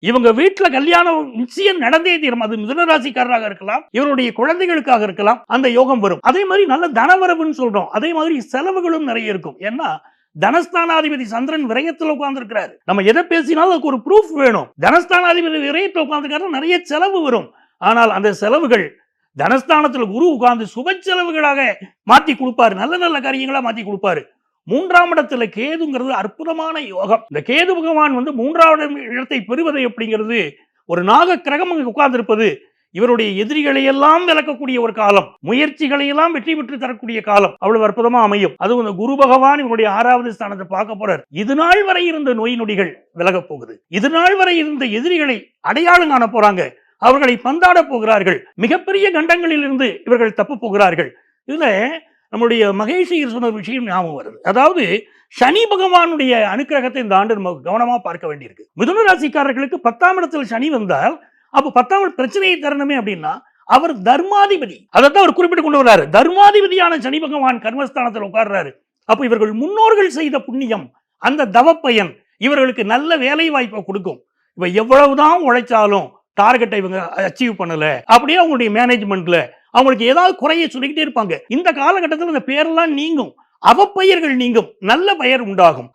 இவங்க வீட்டுல கல்யாணம் நிச்சயம் நடந்தே தீரும். அது மிதுனராசிக்காரராக இருக்கலாம், இவருடைய குழந்தைகளுக்காக இருக்கலாம், அந்த யோகம் வரும். அதே மாதிரி நல்ல தனவரவுன்னு சொல்றோம். அதே மாதிரி செலவுகளும் நிறைய இருக்கும். ஏன்னா தனஸ்தானாதிபதி சந்திரன் விரயத்தில் உட்கார்ந்து இருக்கிறார். நம்ம எதை பேசினாலும் அதுக்கு ஒரு ப்ரூஃப் வேணும். தனஸ்தானாதிபதி விரயத்தில் உட்கார்ந்து நிறைய செலவு வரும். ஆனால் அந்த செலவுகள் தனஸ்தானத்தில் குரு உட்கார்ந்து சுப செலவுகளாக மாற்றி கொடுப்பாரு. நல்ல நல்ல காரியங்களா மாற்றி கொடுப்பாரு. 3ஆம் இடத்துல கேதுங்கிறது அற்புதமான யோகம். இந்த கேது பகவான் மூன்றாவது இடத்தை பெறுவது அப்படிங்கிறது ஒரு நாக கிரகம் அங்கு உட்கார்ந்து இருப்பது இவருடைய எதிரிகளை எல்லாம் விளக்கக்கூடிய ஒரு காலம், முயற்சிகளை எல்லாம் வெற்றி பெற்று தரக்கூடிய காலம். அவ்வளவு அற்புதமா அமையும். அதுவும் இந்த குரு பகவான் இவருடைய 6வது ஸ்தானத்தை பார்க்க போறார். இது நாள் வரை இருந்த நோய் நொடிகள் விலக போகுது. இது நாள் வரை இருந்த எதிரிகளை அடையாளம் காண போறாங்க. அவர்களை பந்தாட போகிறார்கள். மிகப்பெரிய கண்டங்களில் இருந்து இவர்கள் தப்பு போகிறார்கள். இதுல நம்முடைய மகேஷியர் சொன்ன விஷயம் ஞாபகம் வருது. அதாவது சனி பகவானுடைய அனுக்கிரகத்தை இந்த ஆண்டு நம்ம கவனமா பார்க்க வேண்டியிருக்கு. மிதுன ராசிக்காரர்களுக்கு 10ஆம் இடத்தில் சனி வந்தால் அப்ப 10ஆம் பிரச்சனையை தரணுமே அப்படின்னா அவர் தர்மாதிபதி. அதைத்தான் அவர் குறிப்பிட்டு கொண்டு வர்றாரு. தர்மாதிபதியான சனி பகவான் கர்மஸ்தானத்தில் உட்கார்றாரு. அப்ப இவர்கள் முன்னோர்கள் செய்த புண்ணியம், அந்த தவப்பயன் இவர்களுக்கு நல்ல வேலை வாய்ப்பை கொடுக்கும். இவ எவ்வளவுதான் உழைச்சாலும் டார்கெட்டை இவங்க அச்சீவ் பண்ணல, அப்படியே அவங்களுடைய மேனேஜ்மெண்ட்ல அவங்களுக்கு ஏதாவது குறைய சொல்லிக்கிட்டே இருப்பாங்க. இந்த காலகட்டத்தில் இந்த பேரெல்லாம் நீங்கும், அவப்பெயர்கள் நீங்கும், நல்ல பெயர் உண்டாகும்.